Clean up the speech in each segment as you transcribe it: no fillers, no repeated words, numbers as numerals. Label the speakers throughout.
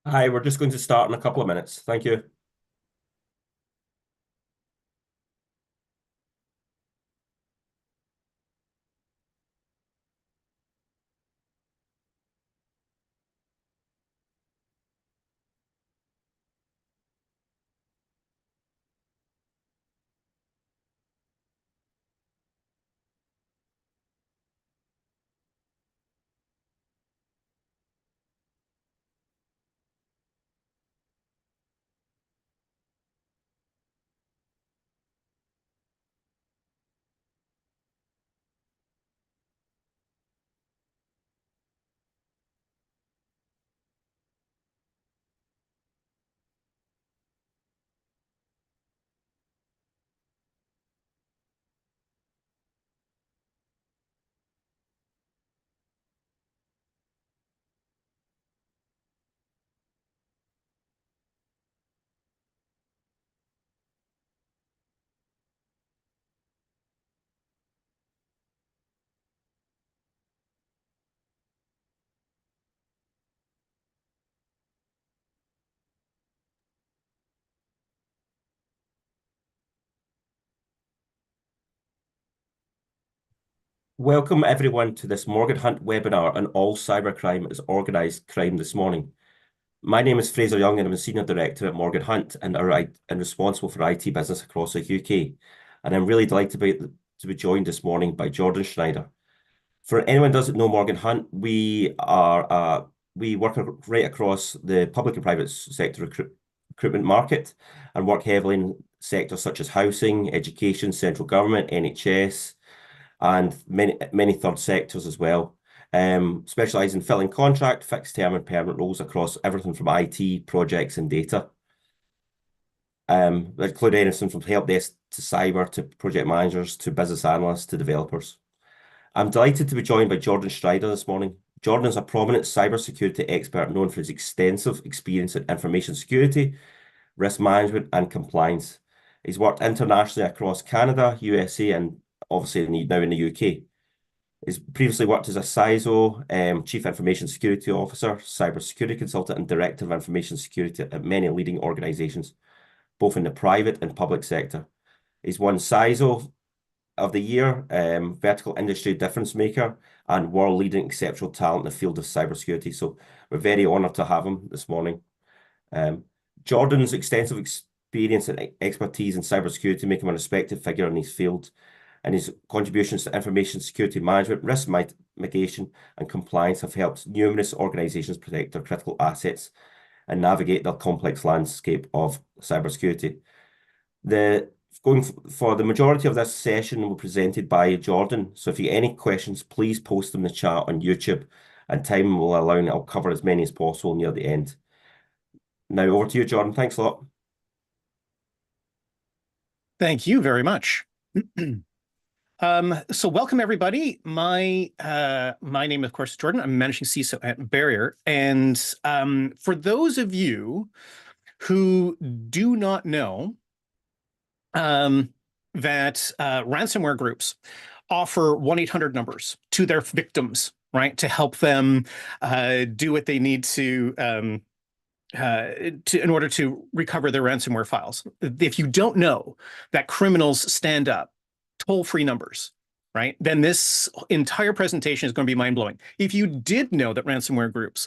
Speaker 1: Hi, we're just going to start in a couple of minutes. Thank you. Welcome everyone to this Morgan Hunt webinar on all cybercrime is organised crime this morning. My name is Fraser Young and I'm a Senior Director at Morgan Hunt and responsible for IT business across the UK. And I'm really delighted to be joined this morning by Jordan Schroeder. For anyone who doesn't know Morgan Hunt, we work right across the public and private sector recruitment market and work heavily in sectors such as housing, education, central government, NHS, and many third sectors as well. Specialise in filling contract, fixed term and permanent roles across everything from IT, projects and data. That include anything from help desk to cyber to project managers to business analysts to developers. I'm delighted to be joined by Jordan Schroeder this morning. Jordan is a prominent cybersecurity expert known for his extensive experience in information security, risk management, and compliance. He's worked internationally across Canada, USA, and obviously now in the UK. He's previously worked as a CISO, Chief Information Security Officer, Cybersecurity Consultant, and Director of Information Security at many leading organisations, both in the private and public sector. He's won CISO of the Year, Vertical Industry Difference Maker, and World Leading Exceptional Talent in the field of cybersecurity. So we're very honoured to have him this morning. Jordan's extensive experience and expertise in cybersecurity make him a respected figure in his field, and his contributions to information security management, risk mitigation, and compliance have helped numerous organisations protect their critical assets and navigate the complex landscape of cybersecurity. Going for the majority of this session will be presented by Jordan. So if you have any questions, please post them in the chat on YouTube, and time will allow, and I'll cover as many as possible near the end. Now over to you, Jordan. Thanks a lot.
Speaker 2: Thank you very much. So welcome everybody. My name, of course, is Jordan. I'm managing CISO at Barrier. And for those of you who do not know that ransomware groups offer 1-800 numbers to their victims, right, to help them do what they need to in order to recover their ransomware files. If you don't know that criminals stand up toll-free numbers, right, then this entire presentation is going to be mind-blowing. If you did know that ransomware groups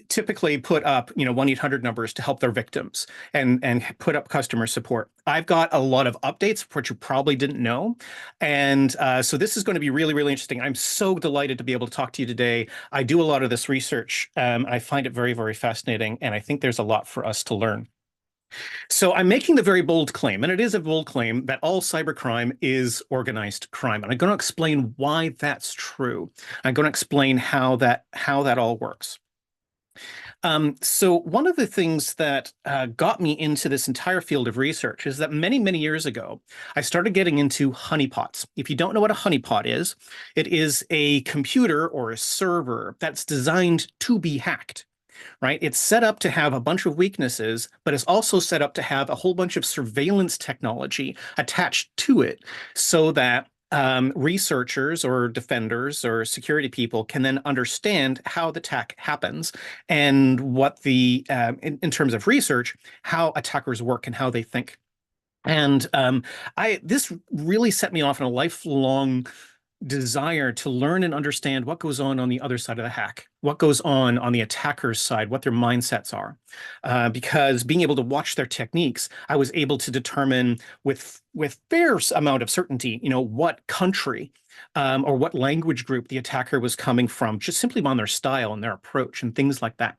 Speaker 2: typically put up, 1-800 numbers to help their victims and put up customer support, I've got a lot of updates for what you probably didn't know. And so this is going to be really, really interesting. I'm so delighted to be able to talk to you today. I do a lot of this research. I find it very, very fascinating. And I think there's a lot for us to learn. So I'm making the very bold claim, and it is a bold claim, that all cybercrime is organized crime. And I'm going to explain why that's true. I'm going to explain how that all works. So one of the things that got me into this entire field of research is that many, many years ago, I started getting into honeypots. If you don't know what a honeypot is, it is a computer or a server that's designed to be hacked, right? It's set up to have a bunch of weaknesses, but it's also set up to have a whole bunch of surveillance technology attached to it so that researchers or defenders or security people can then understand how the attack happens and what in terms of research, how attackers work and how they think. And this really set me off on a lifelong desire to learn and understand what goes on the other side of the hack, what goes on the attacker's side, what their mindsets are. Because being able to watch their techniques, I was able to determine with fair amount of certainty, what country or what language group the attacker was coming from, just simply on their style and their approach and things like that.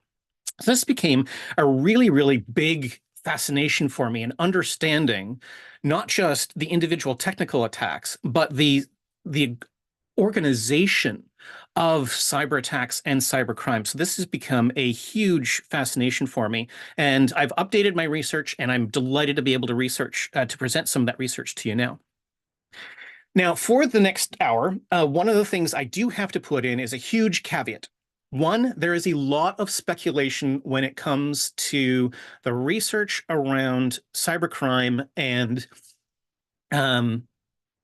Speaker 2: So this became a really, really big fascination for me in understanding not just the individual technical attacks, but the organization of cyber attacks and cybercrime. So this has become a huge fascination for me. And I've updated my research, and I'm delighted to be able to present some of that research to you now. Now, for the next hour, one of the things I do have to put in is a huge caveat. One, there is a lot of speculation when it comes to the research around cybercrime and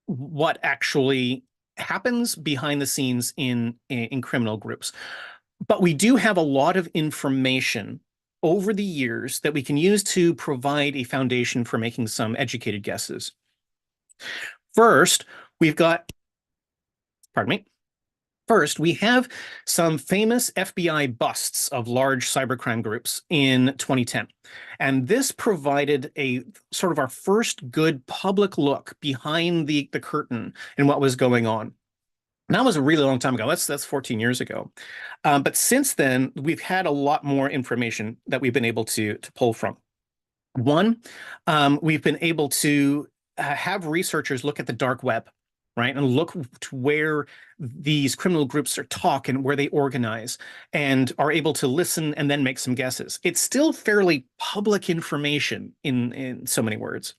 Speaker 2: what actually happens behind the scenes in criminal groups. But we do have a lot of information over the years that we can use to provide a foundation for making some educated guesses. First, pardon me. First, we have some famous FBI busts of large cybercrime groups in 2010. And this provided a sort of our first good public look behind the curtain and what was going on. And that was a really long time ago. That's 14 years ago. But since then, we've had a lot more information that we've been able to pull from. One, we've been able to have researchers look at the dark web, right? And look to where these criminal groups talk and where they organize and are able to listen and then make some guesses. It's still fairly public information in so many words.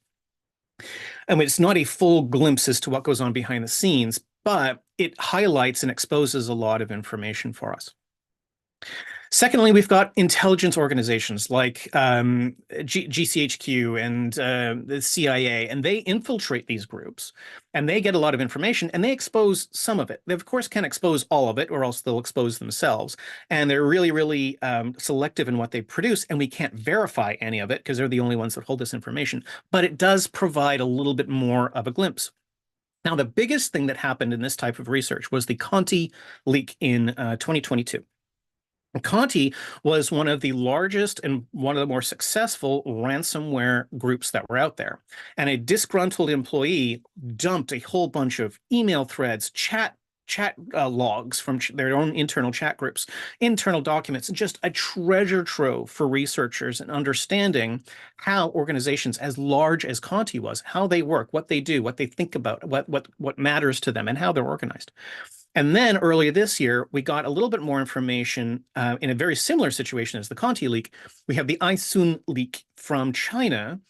Speaker 2: I mean, it's not a full glimpse as to what goes on behind the scenes, but it highlights and exposes a lot of information for us. Secondly, we've got intelligence organizations like GCHQ and the CIA, and they infiltrate these groups, and they get a lot of information, and they expose some of it. They, of course, can't expose all of it, or else they'll expose themselves. And they're really, really selective in what they produce, and we can't verify any of it because they're the only ones that hold this information. But it does provide a little bit more of a glimpse. Now, the biggest thing that happened in this type of research was the Conti leak in 2022. Conti was one of the largest and one of the more successful ransomware groups that were out there. And a disgruntled employee dumped a whole bunch of email threads, chat logs from their own internal chat groups, internal documents, and just a treasure trove for researchers and understanding how organizations as large as Conti was, how they work, what they do, what they think about, what matters to them, and how they're organized. And then earlier this year, we got a little bit more information in a very similar situation as the Conti leak. We have the iSun leak from China,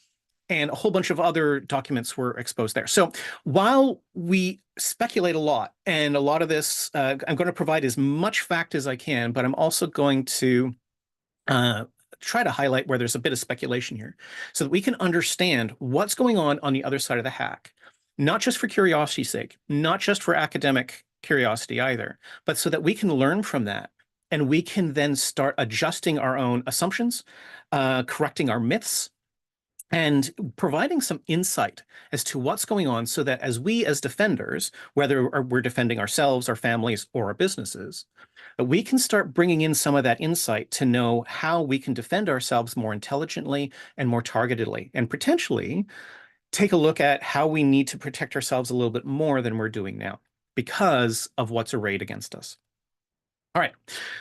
Speaker 2: and a whole bunch of other documents were exposed there. So while we speculate a lot, and a lot of this, I'm going to provide as much fact as I can, but I'm also going to try to highlight where there's a bit of speculation here so that we can understand what's going on the other side of the hack, not just for curiosity's sake, not just for academic curiosity either, but so that we can learn from that and we can then start adjusting our own assumptions, correcting our myths, and providing some insight as to what's going on so that as defenders, whether we're defending ourselves, our families, or our businesses, that we can start bringing in some of that insight to know how we can defend ourselves more intelligently and more targetedly, and potentially take a look at how we need to protect ourselves a little bit more than we're doing now, because of what's arrayed against us. All right,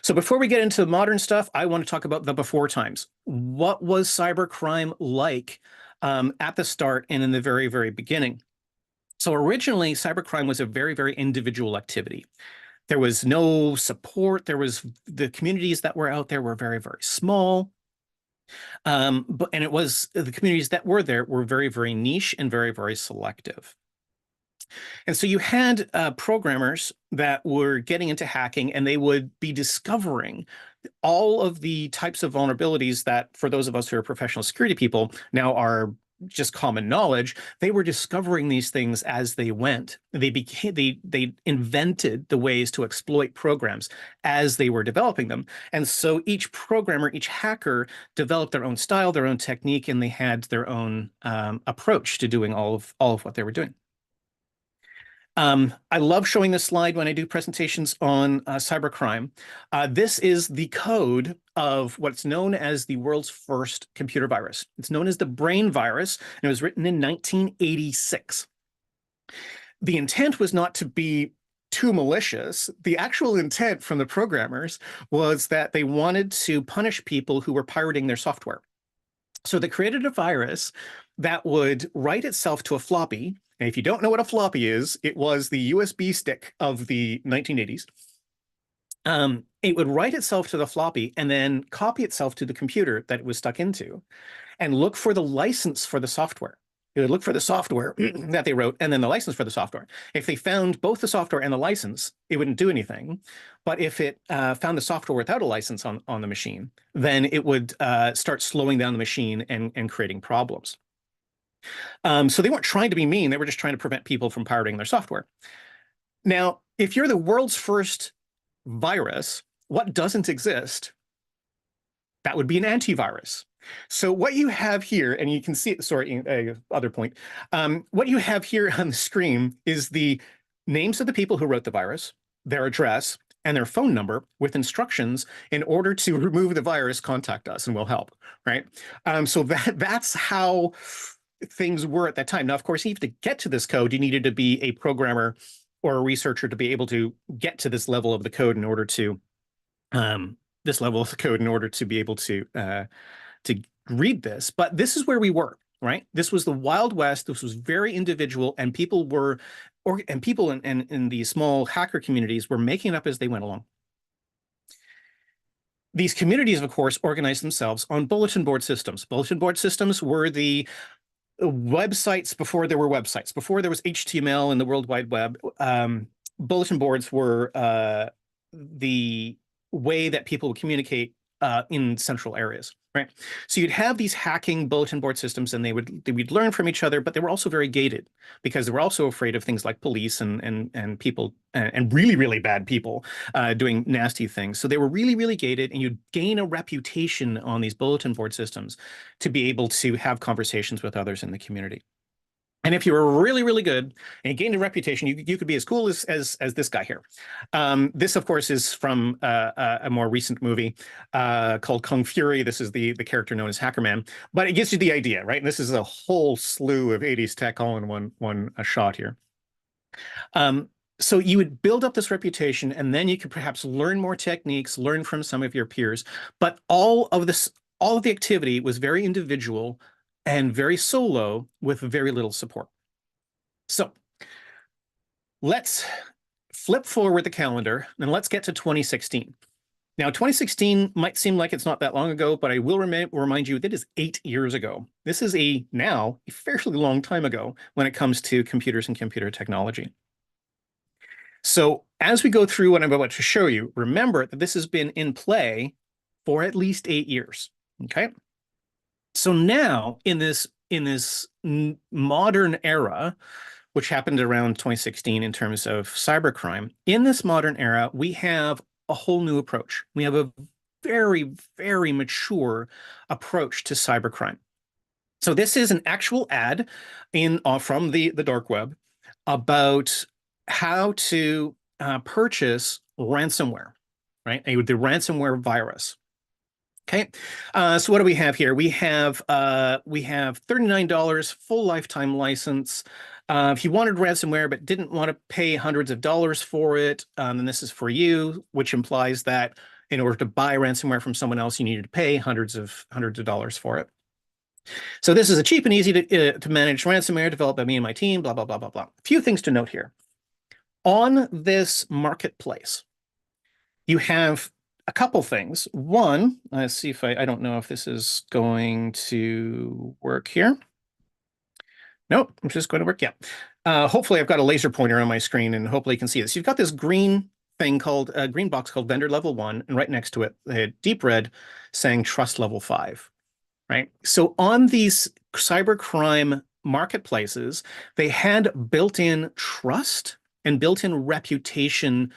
Speaker 2: so before we get into the modern stuff, I want to talk about the before times. What was cybercrime like at the start and in the very, very beginning? So originally, cybercrime was a very, very individual activity. There was no support. The communities that were out there were very, very small. And it was the communities that were there were very, very niche and very, very selective. And so you had programmers that were getting into hacking, and they would be discovering all of the types of vulnerabilities that, for those of us who are professional security people, now are just common knowledge. They were discovering these things as they went. They invented the ways to exploit programs as they were developing them. And so each programmer, each hacker developed their own style, their own technique, and they had their own approach to doing all of what they were doing. I love showing this slide when I do presentations on cybercrime. This is the code of what's known as the world's first computer virus. It's known as the brain virus, and it was written in 1986. The intent was not to be too malicious. The actual intent from the programmers was that they wanted to punish people who were pirating their software. So they created a virus that would write itself to a floppy. And if you don't know what a floppy is, it was the USB stick of the 1980s. It would write itself to the floppy and then copy itself to the computer that it was stuck into and look for the license for the software. It would look for the software that they wrote and then the license for the software. If they found both the software and the license, it wouldn't do anything. But if it found the software without a license on the machine, then it would start slowing down the machine and creating problems. So they weren't trying to be mean. They were just trying to prevent people from pirating their software. Now, if you're the world's first virus, what doesn't exist? That would be an antivirus. So what you have here, and you can see it, sorry, other point. What you have here on the screen is the names of the people who wrote the virus, their address, and their phone number with instructions in order to remove the virus, contact us and we'll help, right? So that's how things were at that time. Now, of course, even to get to this code, you needed to be a programmer or a researcher to be able to get to this level of the code in order to be able to read this. But this is where we were, right? This was the Wild West. This was very individual, and people were, people in these small hacker communities were making it up as they went along. These communities, of course, organized themselves on bulletin board systems. Bulletin board systems were the websites before there were websites, before there was HTML in the World Wide Web. Bulletin boards were the way that people would communicate in central areas, right? So you'd have these hacking bulletin board systems, and we'd learn from each other, but they were also very gated because they were also afraid of things like police and people and really, really bad people doing nasty things. So they were really, really gated, and you'd gain a reputation on these bulletin board systems to be able to have conversations with others in the community. And if you were really, really good and you gained a reputation, you could be as cool as this guy here. This, of course, is from a more recent movie called Kung Fury. This is the character known as Hackerman, but it gives you the idea, right? And this is a whole slew of 80s tech all in one shot here. So you would build up this reputation, and then you could perhaps learn more techniques, learn from some of your peers. But all of the activity was very individual and very solo with very little support. So let's flip forward the calendar and let's get to 2016. Now, 2016 might seem like it's not that long ago, but I will remind you that is 8 years ago. This is now a fairly long time ago when it comes to computers and computer technology. So as we go through what I'm about to show you, remember that this has been in play for at least 8 years, okay? So now in this modern era, which happened around 2016 in terms of cybercrime, in this modern era, we have a whole new approach. We have a very, very mature approach to cybercrime. So this is an actual ad from the dark web about how to purchase ransomware, right? The ransomware virus. Okay, so what do we have here? We have $39 full lifetime license. If you wanted ransomware but didn't want to pay hundreds of dollars for it, then this is for you, which implies that in order to buy ransomware from someone else, you needed to pay hundreds of dollars for it. So this is a cheap and easy to manage ransomware developed by me and my team, blah, blah, blah, blah, blah. A few things to note here. On this marketplace, you have a couple things. One, let's see if I don't know if this is going to work here. Nope, I'm just going to work. Yeah. Hopefully I've got a laser pointer on my screen and hopefully you can see this. You've got this green thing called a green box called vendor level 1, and right next to it, a deep red saying trust level 5. right? So on these cybercrime marketplaces, they had built-in trust and built-in reputation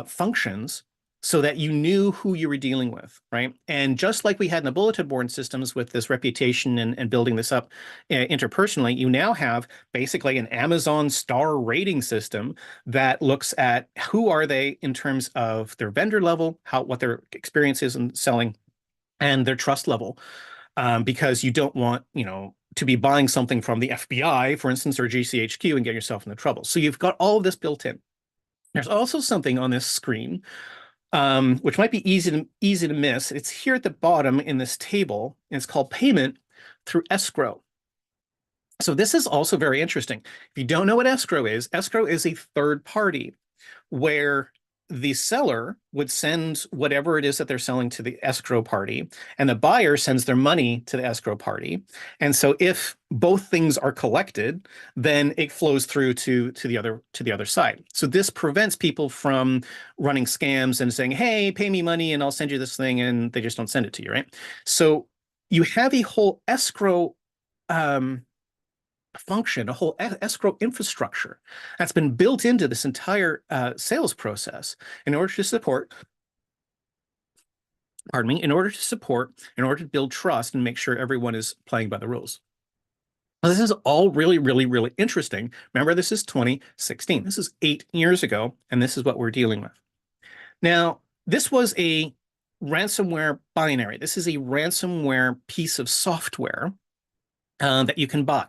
Speaker 2: functions so that you knew who you were dealing with, right? And just like we had in the bulletin board systems with this reputation and building this up interpersonally, you now have basically an Amazon star rating system that looks at who are they in terms of their vendor level, what their experience is in selling, and their trust level. Because you don't want, to be buying something from the FBI, for instance, or GCHQ and get yourself into trouble. So you've got all of this built in. There's also something on this screen, which might be easy to miss. It's here at the bottom in this table, and it's called payment through escrow. So this is also very interesting. If you don't know what escrow is a third party where the seller would send whatever it is that they're selling to the escrow party, and the buyer sends their money to the escrow party. And so if both things are collected, then it flows through to the other side. So this prevents people from running scams and saying, hey, pay me money and I'll send you this thing, and they just don't send it to you, right? So you have a whole escrow function, a whole escrow infrastructure that's been built into this entire sales process in order to support, pardon me, in order to build trust and make sure everyone is playing by the rules. Now, this is all really, really, really interesting. Remember, this is 2016. This is 8 years ago, and this is what we're dealing with. Now, this was a ransomware binary. This is a ransomware piece of software that you can buy.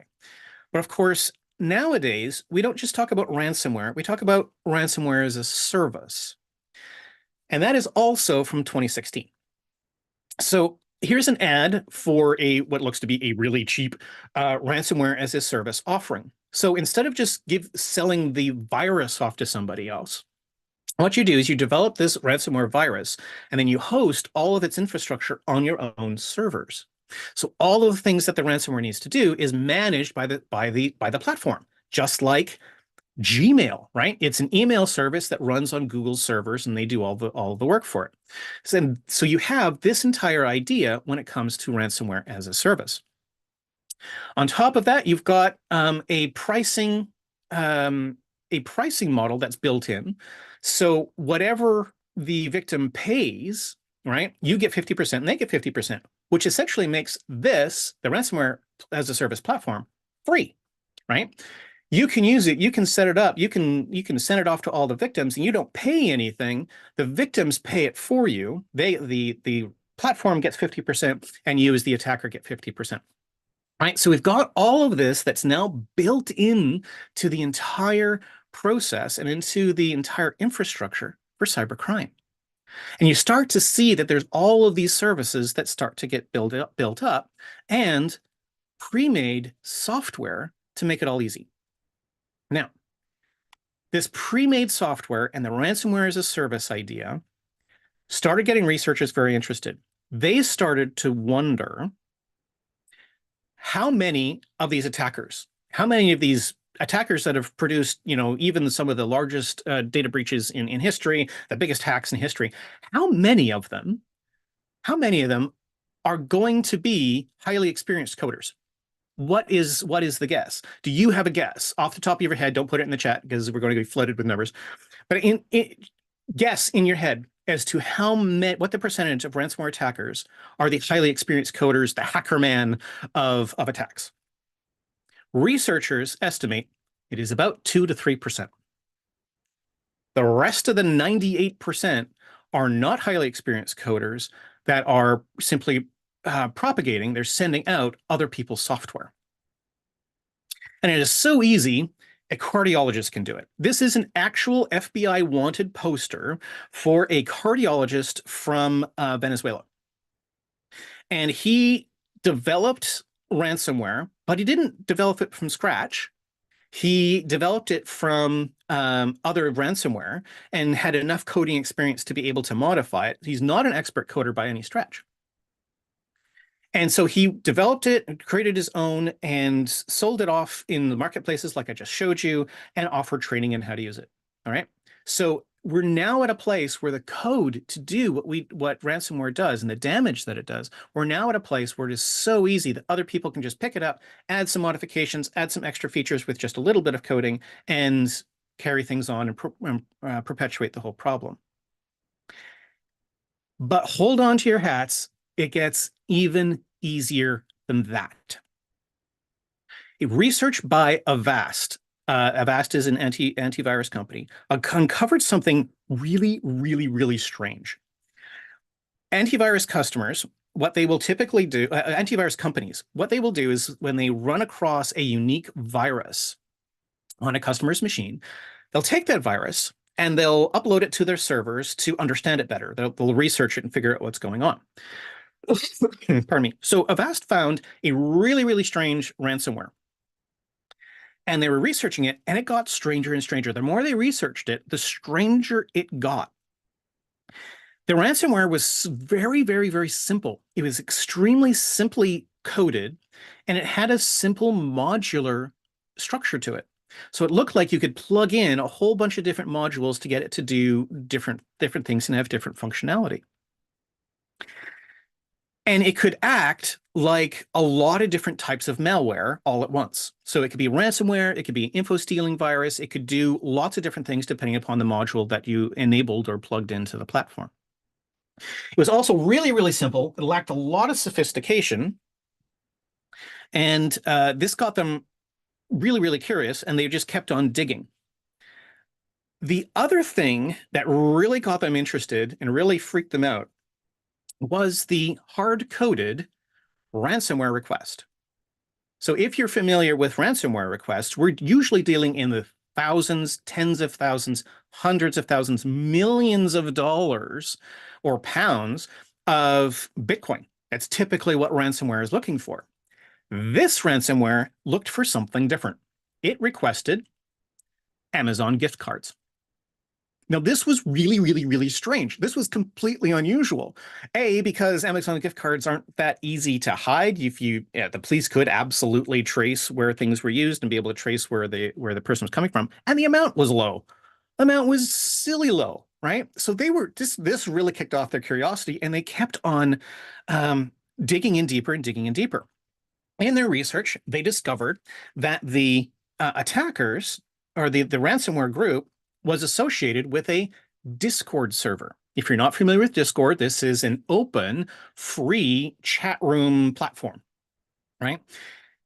Speaker 2: But of course, nowadays, we don't just talk about ransomware. We talk about ransomware as a service. And that is also from 2016. So here's an ad for what looks to be a really cheap ransomware as a service offering. So instead of just selling the virus off to somebody else, what you do is you develop this ransomware virus, and then you host all of its infrastructure on your own servers. So all of the things that the ransomware needs to do is managed by the platform, just like Gmail, right? It's an email service that runs on Google's servers, and they do all the work for it. So you have this entire idea when it comes to ransomware as a service. On top of that, you've got a pricing model that's built in. So whatever the victim pays, right, you get 50% and they get 50%, which essentially makes this, the ransomware as a service platform, free, right? You can use it, you can set it up, you can send it off to all the victims, and you don't pay anything. The victims pay it for you. The platform gets 50%, and you as the attacker get 50%. Right? So we've got all of this that's now built in to the entire process and into the entire infrastructure for cybercrime. And you start to see that there's all of these services that start to get built up and pre-made software to make it all easy. Now, this pre-made software and the ransomware as a service idea started getting researchers very interested. They started to wonder how many of these attackers that have produced, even some of the largest data breaches in history, the biggest hacks in history, how many of them are going to be highly experienced coders? What is the guess? Do you have a guess off the top of your head? Don't put it in the chat because we're going to be flooded with numbers. But guess in your head as to what the percentage of ransomware attackers are the highly experienced coders, the hacker man of attacks. Researchers estimate it is about 2 to 3%. The rest of the 98% are not highly experienced coders that are simply propagating, they're sending out other people's software. And it is so easy, a cardiologist can do it. This is an actual FBI wanted poster for a cardiologist from Venezuela. And he developed ransomware, but he didn't develop it from scratch. He developed it from other ransomware and had enough coding experience to be able to modify it. He's not an expert coder by any stretch. And so he developed it, created his own, and sold it off in the marketplaces like I just showed you, and offered training in how to use it. All right. So we're now at a place where the code to do what ransomware does and the damage that it does, we're now at a place where it is so easy that other people can just pick it up, add some modifications, add some extra features with just a little bit of coding, and carry things on and perpetuate the whole problem. But hold on to your hats, it gets even easier than that. Research by Avast. Avast is an antivirus company, uncovered something really, really, really strange. Antivirus customers, what they will typically do, antivirus companies, what they will do is when they run across a unique virus on a customer's machine, they'll take that virus and they'll upload it to their servers to understand it better. They'll research it and figure out what's going on. Pardon me. So Avast found a really, really strange ransomware. And they were researching it, and it got stranger and stranger. The more they researched it, the stranger it got. The ransomware was very, very, very simple. It was extremely simply coded, and it had a simple modular structure to it. So it looked like you could plug in a whole bunch of different modules to get it to do different things and have different functionality. And it could act like a lot of different types of malware all at once. So it could be ransomware, it could be an info stealing virus, it could do lots of different things depending upon the module that you enabled or plugged into the platform. It was also really, really simple. It lacked a lot of sophistication. And this got them really, really curious, and they just kept on digging. The other thing that really got them interested and really freaked them out was the hard-coded ransomware request. So if you're familiar with ransomware requests, we're usually dealing in the thousands, tens of thousands, hundreds of thousands, millions of dollars or pounds of Bitcoin. That's typically what ransomware is looking for. This ransomware looked for something different. It requested Amazon gift cards. Now, this was really, really, really strange. This was completely unusual. A, because Amazon gift cards aren't that easy to hide. The police could absolutely trace where things were used and be able to trace where the person was coming from. And the amount was low. The amount was silly low, right? So this really kicked off their curiosity, and they kept on digging in deeper and digging in deeper. In their research, they discovered that the attackers, or the ransomware group, was associated with a Discord server. If you're not familiar with Discord, this is an open, free chat room platform, right?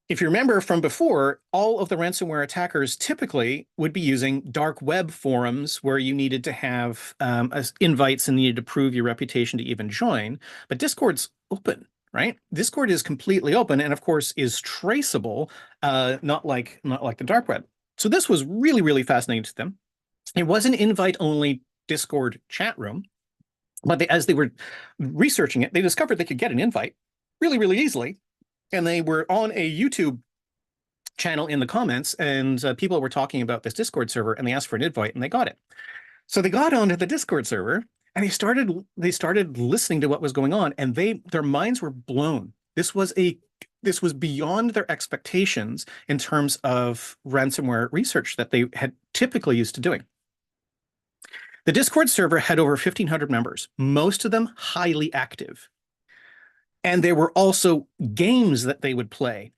Speaker 2: If you remember from before, all of the ransomware attackers typically would be using dark web forums where you needed to have invites and needed to prove your reputation to even join. But Discord's open, right? Discord is completely open and, of course, is traceable, not like the dark web. So this was really, really fascinating to them. It was an invite-only Discord chat room, but as they were researching it, they discovered they could get an invite really, really easily. And they were on a YouTube channel in the comments, and people were talking about this Discord server, and they asked for an invite, and they got it. So they got onto the Discord server, and they started listening to what was going on, and their minds were blown. This was beyond their expectations in terms of ransomware research that they had typically used to doing. The Discord server had over 1,500 members, most of them highly active. And there were also games that they would play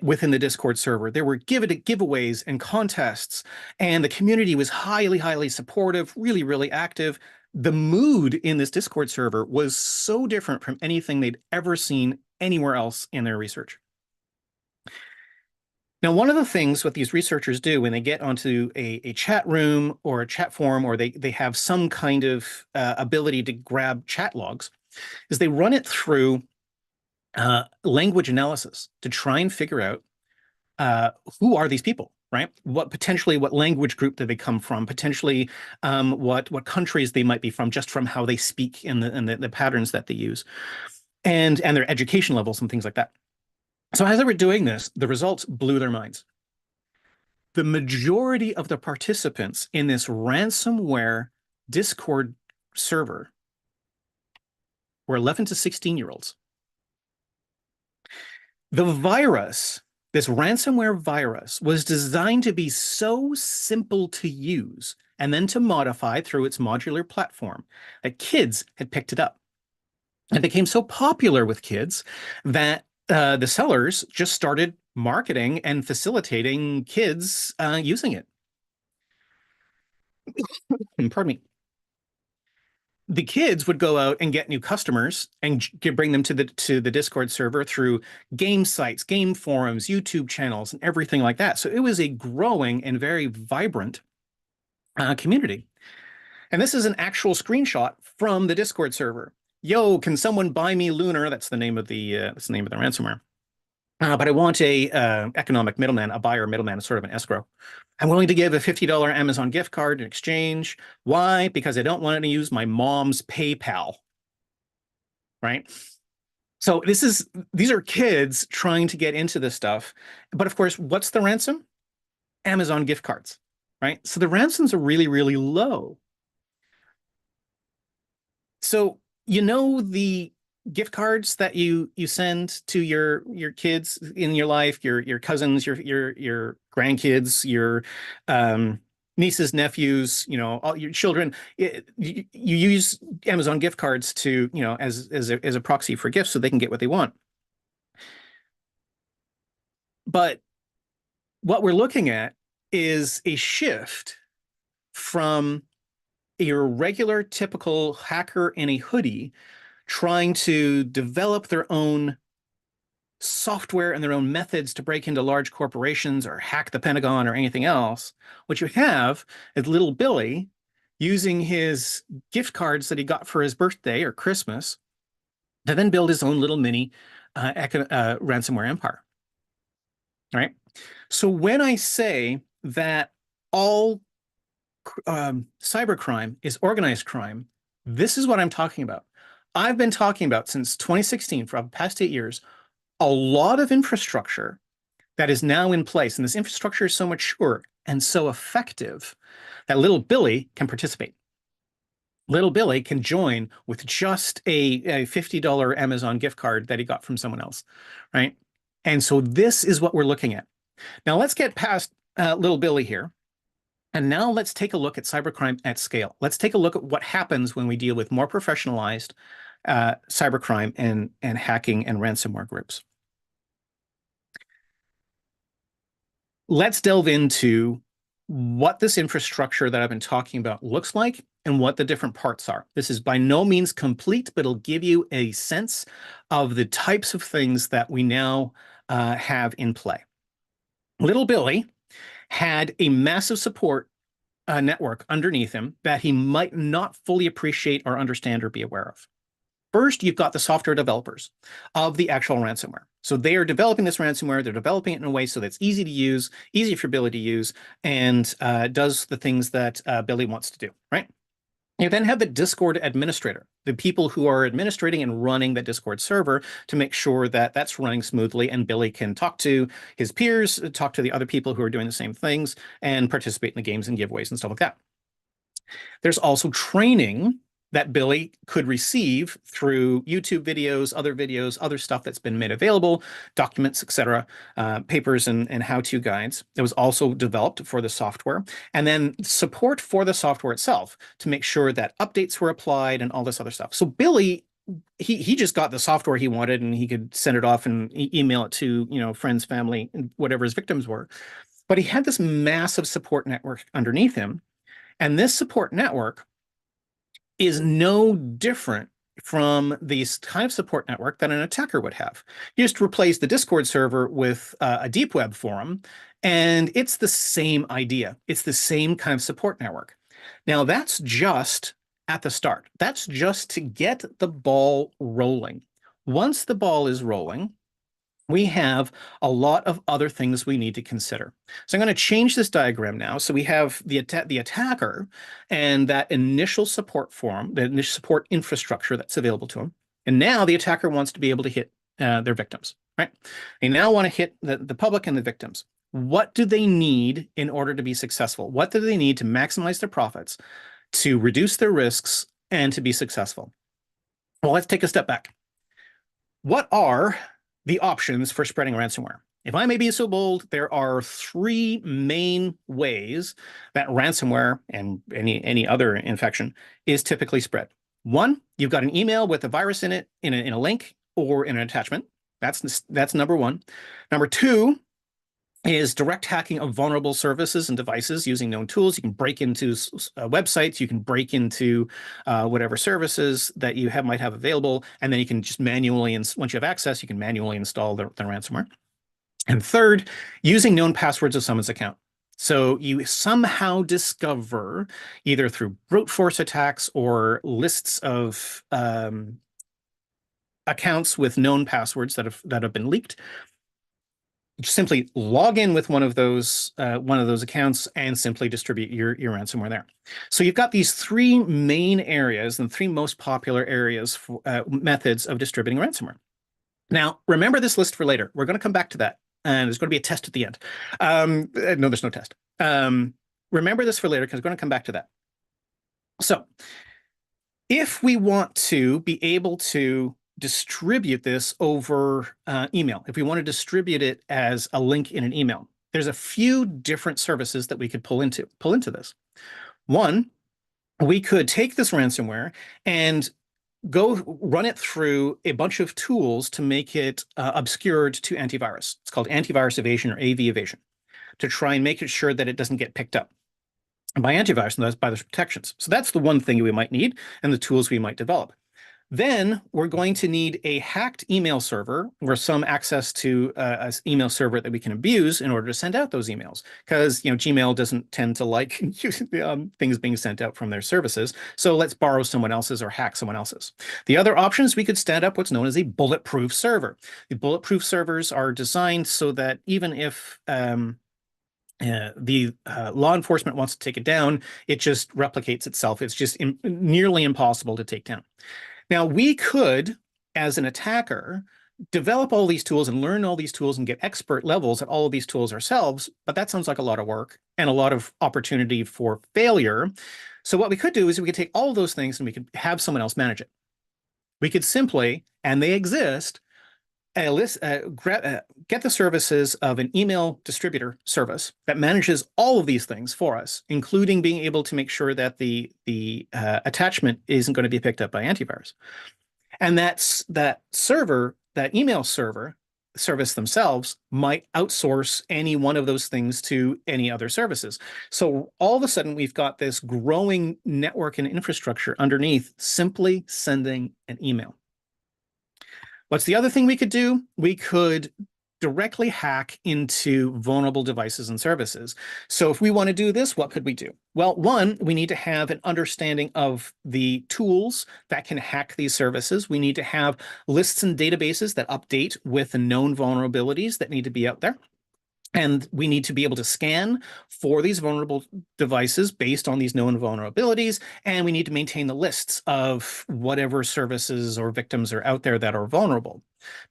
Speaker 2: within the Discord server. There were giveaways and contests, and the community was highly, highly supportive, really, really active. The mood in this Discord server was so different from anything they'd ever seen anywhere else in their research. Now, one of the things what these researchers do when they get onto a chat room or a chat forum, or they have some kind of ability to grab chat logs, is they run it through language analysis to try and figure out who are these people, right? What language group do they come from? Potentially, what countries they might be from, just from how they speak and the patterns that they use, and their education levels and things like that. So as they were doing this, the results blew their minds. The majority of the participants in this ransomware Discord server were 11 to 16-year-olds. The virus, this ransomware virus, was designed to be so simple to use and then to modify through its modular platform, that kids had picked it up. It became so popular with kids that the sellers just started marketing and facilitating kids using it. Pardon me. The kids would go out and get new customers and bring them to the Discord server through game sites, game forums, YouTube channels, and everything like that. So it was a growing and very vibrant community. And this is an actual screenshot from the Discord server. Yo, can someone buy me Lunar? That's the name of the ransomware. But I want a economic middleman, a buyer middleman, sort of an escrow. I'm willing to give a $50 Amazon gift card in exchange. Why? Because I don't want to use my mom's PayPal. Right? So these are kids trying to get into this stuff. But of course, what's the ransom? Amazon gift cards. Right? So the ransoms are really, really low. So the gift cards that you send to your kids in your life, your cousins, your grandkids, your nieces, nephews, all your children. You use Amazon gift cards to as a proxy for gifts so they can get what they want. But what we're looking at is a shift from your regular typical hacker in a hoodie trying to develop their own software and their own methods to break into large corporations or hack the Pentagon or anything else. What you have is little Billy using his gift cards that he got for his birthday or Christmas to then build his own little mini ransomware empire. All right. So when I say that all cybercrime is organized crime, this is what I'm talking about. I've been talking about since 2016, for the past 8 years, a lot of infrastructure that is now in place. And this infrastructure is so mature and so effective that little Billy can participate. Little Billy can join with just a $50 Amazon gift card that he got from someone else, right? And so this is what we're looking at. Now let's get past little Billy here. And now let's take a look at cybercrime at scale. Let's take a look at what happens when we deal with more professionalized cybercrime and hacking and ransomware groups. Let's delve into what this infrastructure that I've been talking about looks like and what the different parts are. This is by no means complete, but it'll give you a sense of the types of things that we now have in play. Little Billy had a massive support network underneath him that he might not fully appreciate or understand or be aware of. First, you've got the software developers of the actual ransomware. So they are developing this ransomware. They're developing it in a way so that's easy to use, easy for Billy to use, and does the things that Billy wants to do, right? You then have the Discord administrator, the people who are administrating and running the Discord server to make sure that that's running smoothly and Billy can talk to his peers, talk to the other people who are doing the same things, and participate in the games and giveaways and stuff like that. There's also training that Billy could receive through YouTube videos, other stuff that's been made available, documents, etc., papers and how-to guides. It was also developed for the software, and then support for the software itself to make sure that updates were applied and all this other stuff. So Billy, he just got the software he wanted, and he could send it off and email it to friends, family, and whatever his victims were. But he had this massive support network underneath him, and this support network is no different from the kind of support network that an attacker would have. You just replace the Discord server with a deep web forum, and it's the same idea. It's the same kind of support network. Now, that's just at the start. That's just to get the ball rolling. Once the ball is rolling, we have a lot of other things we need to consider. So I'm going to change this diagram now. So we have the attacker and that initial support forum, the initial support infrastructure that's available to him. And now the attacker wants to be able to hit their victims, right? They now want to hit the public and the victims. What do they need in order to be successful? What do they need to maximize their profits, to reduce their risks, and to be successful? Well, let's take a step back. What are the options for spreading ransomware? If I may be so bold, there are three main ways that ransomware and any other infection is typically spread. One, you've got an email with a virus in it, in a link or in an attachment. That's number one. Number two is direct hacking of vulnerable services and devices using known tools. You can break into websites, you can break into whatever services that you might have available, and then you can just manually, once you have access, you can manually install the ransomware. And third, using known passwords of someone's account. So you somehow discover, either through brute force attacks or lists of accounts with known passwords that have been leaked, simply log in with one of those accounts and simply distribute your ransomware there. So you've got these three main areas and three most popular areas for methods of distributing ransomware. Now, remember this list for later. We're going to come back to that, and there's going to be a test at the end. No, there's no test. Remember this for later because we're going to come back to that. So if we want to be able to distribute this over email, if we want to distribute it as a link in an email, there's a few different services that we could pull into this. One, we could take this ransomware and go run it through a bunch of tools to make it obscured to antivirus. It's called antivirus evasion or AV evasion, to try and make it sure that it doesn't get picked up by antivirus and thus by those protections. So that's the one thing we might need and the tools we might develop. Then we're going to need a hacked email server or some access to an email server that we can abuse in order to send out those emails. Because Gmail doesn't tend to like things being sent out from their services. So let's borrow someone else's or hack someone else's. The other option is we could stand up what's known as a bulletproof server. The bulletproof servers are designed so that even if the law enforcement wants to take it down, it just replicates itself. It's just nearly impossible to take down. Now, we could, as an attacker, develop all these tools and learn all these tools and get expert levels at all of these tools ourselves, but that sounds like a lot of work and a lot of opportunity for failure. So what we could do is we could take all of those things and we could have someone else manage it. We could simply, and they exist, get the services of an email distributor service that manages all of these things for us, including being able to make sure that the attachment isn't going to be picked up by antivirus. And that email server service themselves might outsource any one of those things to any other services. So all of a sudden, we've got this growing network and infrastructure underneath simply sending an email. What's the other thing we could do? We could directly hack into vulnerable devices and services. So if we want to do this, what could we do? Well, one, we need to have an understanding of the tools that can hack these services. We need to have lists and databases that update with the known vulnerabilities that need to be out there. And we need to be able to scan for these vulnerable devices based on these known vulnerabilities. And we need to maintain the lists of whatever services or victims are out there that are vulnerable.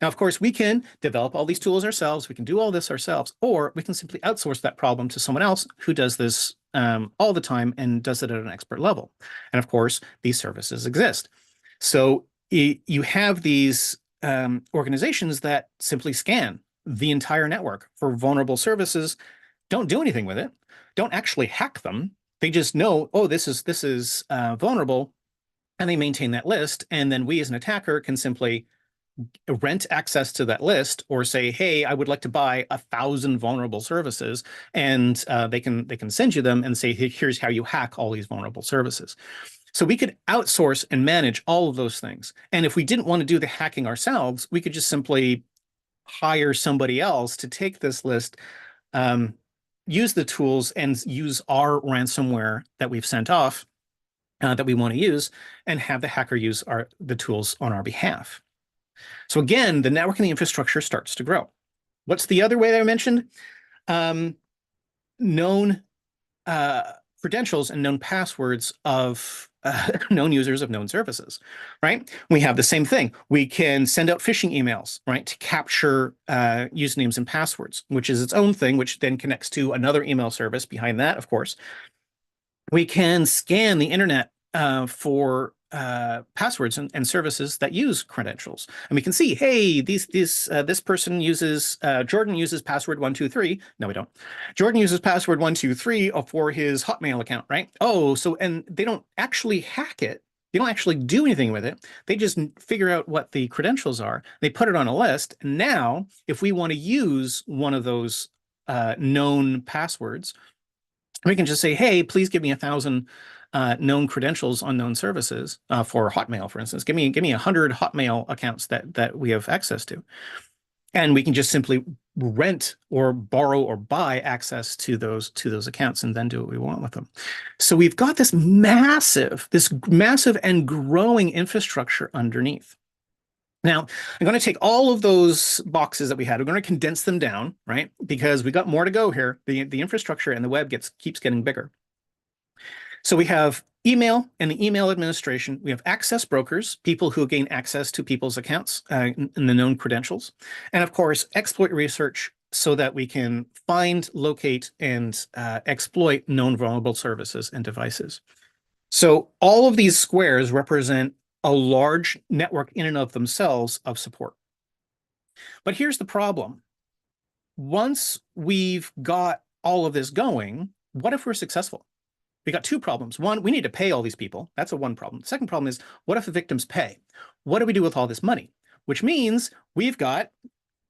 Speaker 2: Now, of course, we can develop all these tools ourselves. We can do all this ourselves, or we can simply outsource that problem to someone else who does this all the time and does it at an expert level. And of course, these services exist. So you have these organizations that simply scan the entire network for vulnerable services, don't do anything with it, don't actually hack them. They just know, oh, this is vulnerable, and they maintain that list. And then we as an attacker can simply rent access to that list or say, hey, I would like to buy 1,000 vulnerable services, and they can send you them and say, hey, here's how you hack all these vulnerable services. So we could outsource and manage all of those things. And if we didn't want to do the hacking ourselves, we could just simply hire somebody else to take this list, use the tools, and use our ransomware that we've sent off that we want to use, and have the hacker use the tools on our behalf. So again, the network and the infrastructure starts to grow. What's the other way that I mentioned? Known credentials and known passwords of known users of known services, right? We have the same thing. We can send out phishing emails, right, to capture usernames and passwords, which is its own thing, which then connects to another email service behind that, of course. We can scan the internet for passwords and services that use credentials. And we can see, hey, this person uses, Jordan uses password 123. No, we don't. Jordan uses password 123 for his Hotmail account, right? Oh, so, and they don't actually hack it. They don't actually do anything with it. They just figure out what the credentials are. They put it on a list. And now, if we want to use one of those known passwords, we can just say, hey, please give me 1,000 known credentials on known services for Hotmail, for instance. Give me 100 Hotmail accounts that we have access to. And we can just simply rent or borrow or buy access to those accounts and then do what we want with them. So we've got this massive and growing infrastructure underneath. Now, I'm going to take all of those boxes that we had. We're going to condense them down, right? Because we got more to go here. The infrastructure and the web keeps getting bigger. So we have email and the email administration. We have access brokers, people who gain access to people's accounts and the known credentials. And of course, exploit research so that we can find, locate, and exploit known vulnerable services and devices. So all of these squares represent a large network in and of themselves of support. But here's the problem. Once we've got all of this going, what if we're successful? We got two problems. One, we need to pay all these people. That's one problem. The second problem is, what if the victims pay? What do we do with all this money? Which means we've got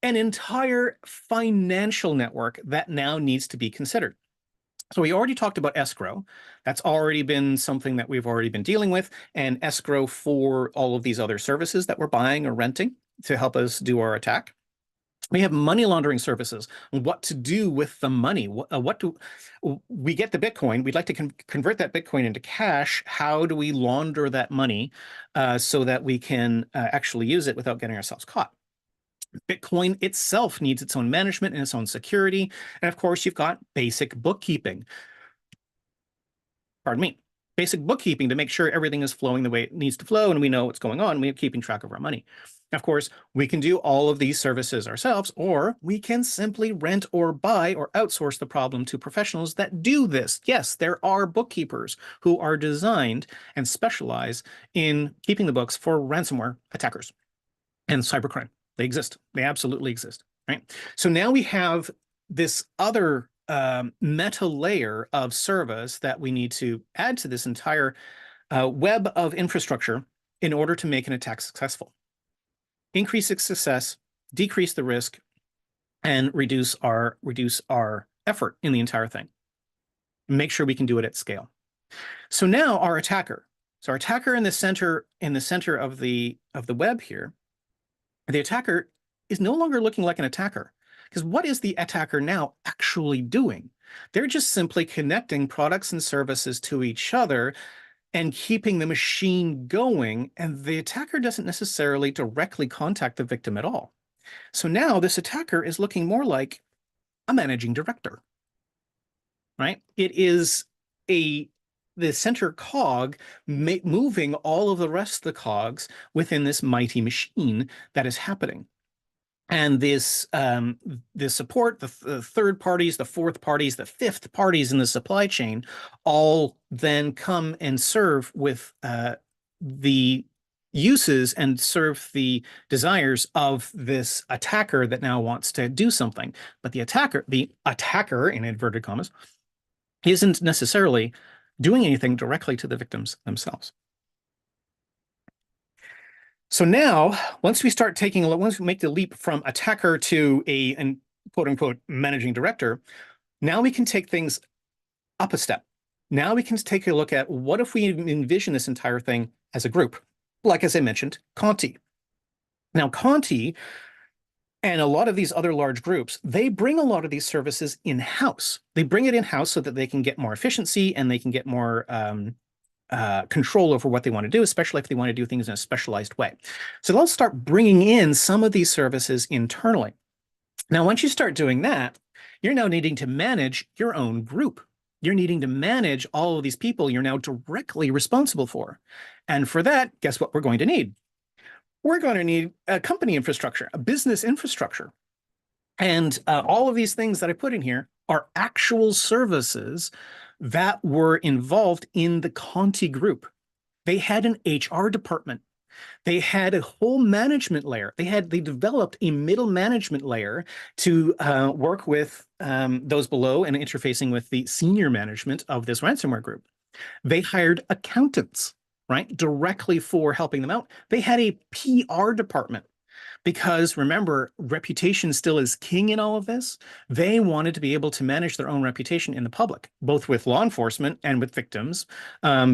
Speaker 2: an entire financial network that now needs to be considered. So we already talked about escrow. That's already been something that we've already been dealing with, and escrow for all of these other services that we're buying or renting to help us do our attack. We have money laundering services, what to do with the money. We get the Bitcoin. We'd like to convert that Bitcoin into cash. How do we launder that money so that we can actually use it without getting ourselves caught? Bitcoin itself needs its own management and its own security. And of course, you've got basic bookkeeping. Pardon me. Basic bookkeeping to make sure everything is flowing the way it needs to flow and we know what's going on. We're keeping track of our money. Of course, we can do all of these services ourselves, or we can simply rent or buy or outsource the problem to professionals that do this. Yes, there are bookkeepers who are designed and specialize in keeping the books for ransomware attackers and cybercrime. They exist. They absolutely exist, right? So now we have this other meta layer of service that we need to add to this entire web of infrastructure in order to make an attack successful. Increase its success, decrease the risk, and reduce our effort in the entire thing. Make sure we can do it at scale. So now our attacker. So our attacker in the center of the web here, the attacker is no longer looking like an attacker. Because what is the attacker now actually doing? They're just simply connecting products and services to each other and keeping the machine going, and the attacker doesn't necessarily directly contact the victim at all. So now this attacker is looking more like a managing director, right? It is the center cog moving all of the rest of the cogs within this mighty machine that is happening. And this support, the third parties, the fourth parties, the fifth parties in the supply chain, all then come and serve with the uses and serve the desires of this attacker that now wants to do something. But the attacker in inverted commas, isn't necessarily doing anything directly to the victims themselves. So now, once we make the leap from attacker to a quote unquote managing director, now we can take things up a step. Now we can take a look at what if we envision this entire thing as a group, like as I mentioned, Conti. Now, Conti and a lot of these other large groups, they bring a lot of these services in-house. They bring it in-house so that they can get more efficiency and they can get more control over what they want to do, especially if they want to do things in a specialized way. So they'll start bringing in some of these services internally. Now, once you start doing that, you're now needing to manage your own group. You're needing to manage all of these people you're now directly responsible for. And for that, guess what we're going to need? We're going to need a company infrastructure, a business infrastructure. And all of these things that I put in here are actual services that were involved in the Conti group. They had an HR department. They had a whole management layer. They developed a middle management layer to work with those below and interfacing with the senior management of this ransomware group. They hired accountants, right, directly for helping them out. They had a PR department because remember, reputation still is king in all of this. They wanted to be able to manage their own reputation in the public, both with law enforcement and with victims,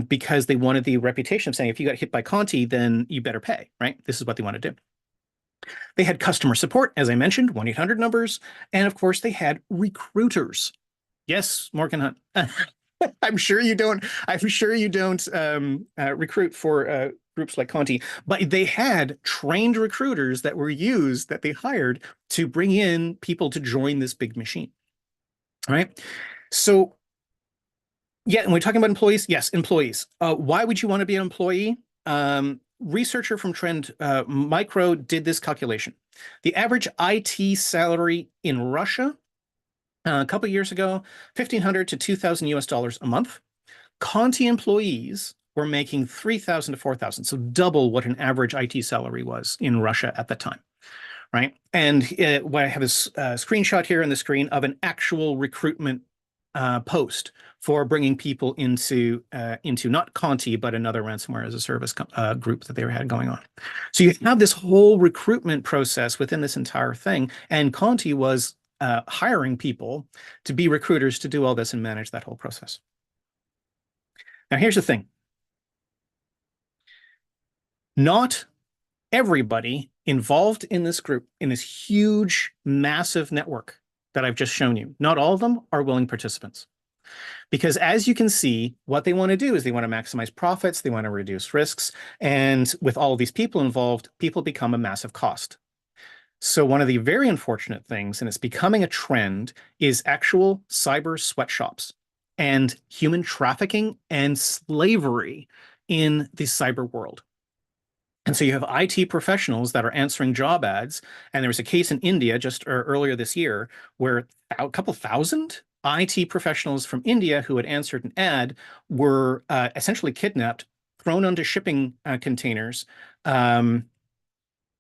Speaker 2: because they wanted the reputation of saying, if you got hit by Conti, then you better pay, right? This is what they want to do. They had customer support, as I mentioned, 1-800 numbers. And of course, they had recruiters. Yes, Morgan Hunt. I'm sure you don't. I'm sure you don't recruit for groups like Conti, but they had trained recruiters that were used that they hired to bring in people to join this big machine. All right. So, yeah, and we're talking about employees. Yes, employees. Why would you want to be an employee? Researcher from Trend Micro did this calculation. The average IT salary in Russia a couple of years ago, 1,500 to 2,000 US dollars a month. Conti employees were making 3,000 to 4,000, so double what an average IT salary was in Russia at the time, right? And what I have is a screenshot here on the screen of an actual recruitment post for bringing people into not Conti, but another ransomware as a service group that they had going on. So you have this whole recruitment process within this entire thing, and Conti was hiring people to be recruiters to do all this and manage that whole process. Now, here's the thing. Not everybody involved in this group, in this huge, massive network that I've just shown you, not all of them are willing participants. Because as you can see, what they want to do is they want to maximize profits, they want to reduce risks, and with all of these people involved, people become a massive cost. So one of the very unfortunate things, and it's becoming a trend, is actual cyber sweatshops and human trafficking and slavery in the cyber world. And so you have IT professionals that are answering job ads. And there was a case in India just earlier this year where a couple thousand IT professionals from India who had answered an ad were essentially kidnapped, thrown onto shipping containers,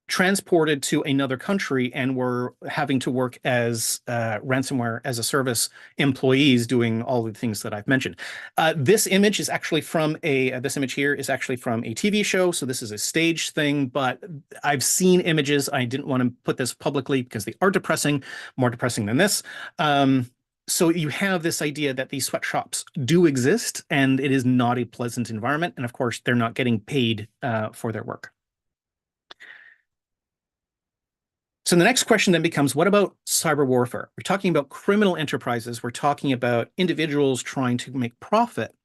Speaker 2: transported to another country, and were having to work as ransomware as a service employees doing all the things that I've mentioned. This image is actually from this image here is actually from a TV show. So this is a stage thing, but I've seen images. I didn't want to put this publicly because they are depressing, more depressing than this. So you have this idea that these sweatshops do exist, and it is not a pleasant environment. And of course, they're not getting paid for their work. So the next question then becomes, what about cyber warfare? We're talking about criminal enterprises. We're talking about individuals trying to make profit.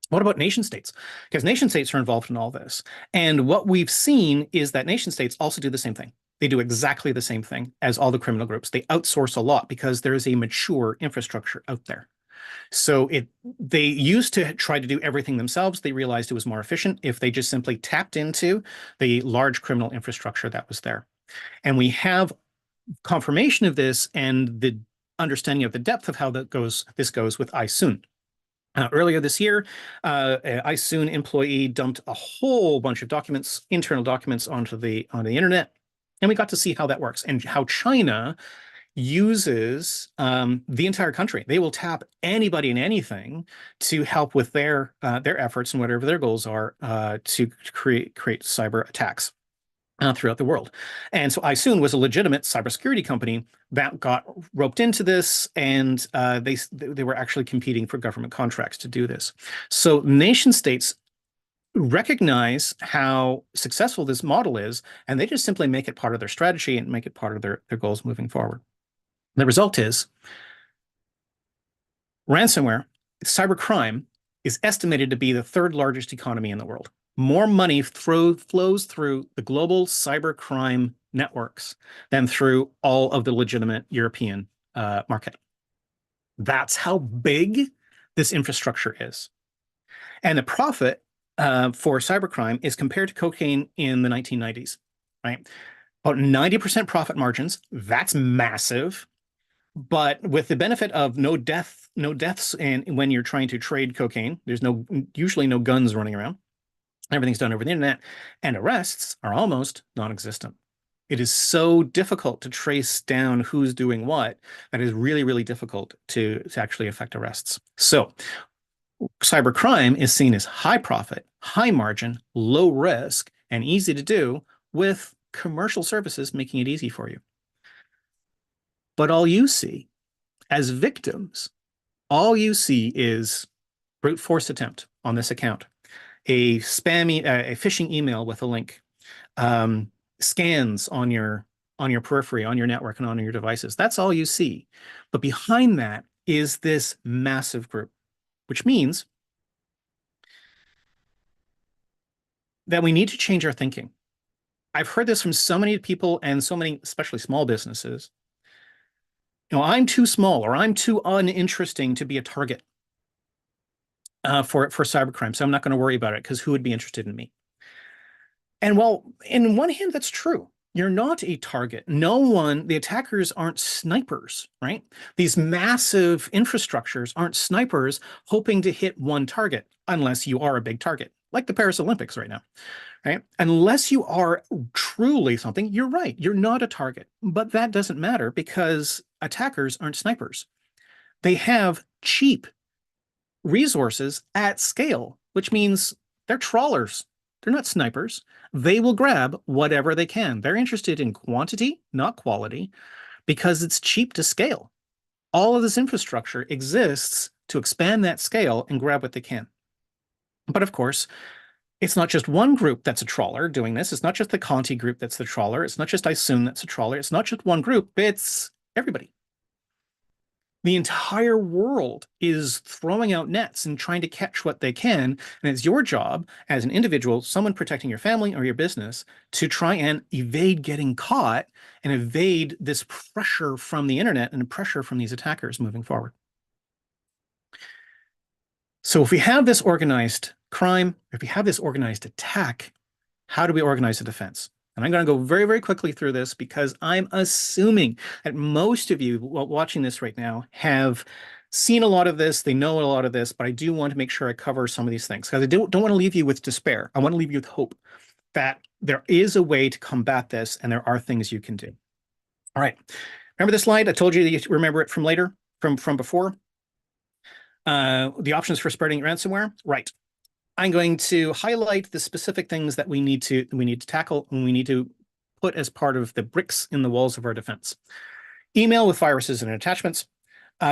Speaker 2: What about nation states? Because nation states are involved in all this. And what we've seen is that nation states also do the same thing. They do exactly the same thing as all the criminal groups. They outsource a lot because there is a mature infrastructure out there. So they used to try to do everything themselves. They realized it was more efficient if they just simply tapped into the large criminal infrastructure that was there. And we have confirmation of this and the understanding of the depth of how this goes with iSoon. Earlier this year, an iSoon employee dumped a whole bunch of documents, internal documents onto the internet, and we got to see how that works and how China uses the entire country. They will tap anybody and anything to help with their efforts and whatever their goals are to create cyber attacks throughout the world. And so iSoon was a legitimate cybersecurity company that got roped into this, and they were actually competing for government contracts to do this. So nation states recognize how successful this model is, and they just simply make it part of their strategy and make it part of their goals moving forward. The result is ransomware, cybercrime, is estimated to be the third largest economy in the world. More money flows through the global cybercrime networks than through all of the legitimate European market. That's how big this infrastructure is. And the profit for cybercrime is compared to cocaine in the 1990s, right? About 90% profit margins. That's massive. But with the benefit of no deaths, and when you're trying to trade cocaine, there's usually no guns running around. Everything's done over the internet, and arrests are almost non-existent. It is so difficult to trace down who's doing what that it is really, really difficult to actually affect arrests. So cybercrime is seen as high profit, high margin, low risk, and easy to do with commercial services making it easy for you. But all you see as victims, all you see is brute force attempt on this account, a phishing email with a link, scans on your periphery, on your network, and on your devices. That's all you see. But behind that is this massive group, which means that we need to change our thinking. I've heard this from so many people and so many, especially small businesses. I'm too small or I'm too uninteresting to be a target for cybercrime, so I'm not going to worry about it because who would be interested in me? And well, in one hand, that's true. You're not a target. The attackers aren't snipers, right? These massive infrastructures aren't snipers hoping to hit one target, unless you are a big target, like the Paris Olympics right now, right? Unless you are truly something, you're right. You're not a target, but that doesn't matter because attackers aren't snipers. They have cheap resources at scale, which means they're trawlers. They're not snipers. They will grab whatever they can. They're interested in quantity, not quality, because it's cheap to scale. All of this infrastructure exists to expand that scale and grab what they can. But of course, it's not just one group that's a trawler doing this. It's not just the Conti group that's the trawler. It's not just Isoon that's a trawler. It's not just one group. It's everybody. The entire world is throwing out nets and trying to catch what they can. And it's your job as an individual, someone protecting your family or your business, to try and evade getting caught and evade this pressure from the internet and pressure from these attackers moving forward. So if we have this organized crime, if we have this organized attack, how do we organize a defense? And I'm going to go very, very quickly through this because I'm assuming that most of you watching this right now have seen a lot of this. They know a lot of this, but I do want to make sure I cover some of these things because I don't want to leave you with despair. I want to leave you with hope that there is a way to combat this and there are things you can do. All right. Remember this slide? I told you that you remember it from later, from before. The options for spreading ransomware. Right. I'm going to highlight the specific things that we need to tackle and we need to put as part of the bricks in the walls of our defense. Email with viruses and attachments,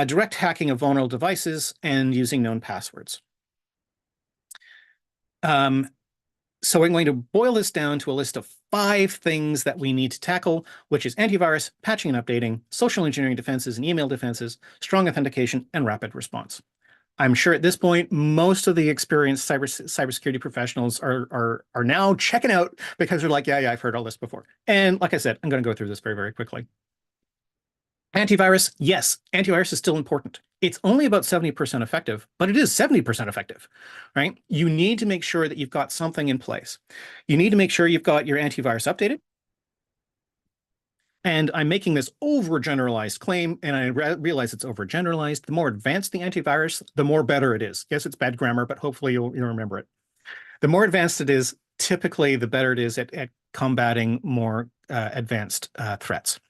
Speaker 2: direct hacking of vulnerable devices, and using known passwords. So I'm going to boil this down to a list of 5 things that we need to tackle, which is antivirus, patching and updating, social engineering defenses and email defenses, strong authentication, and rapid response. I'm sure at this point, most of the experienced cybersecurity professionals are now checking out because they're like, yeah, I've heard all this before. And like I said, I'm going to go through this very, very quickly. Antivirus, yes, antivirus is still important. It's only about 70% effective, but it is 70% effective, right? You need to make sure that you've got something in place. You need to make sure you've got your antivirus updated. And I'm making this overgeneralized claim, and I realize it's overgeneralized. The more advanced the antivirus, the more better it is. Yes, it's bad grammar, but hopefully you'll remember it. The more advanced it is, typically the better it is at combating more advanced threats.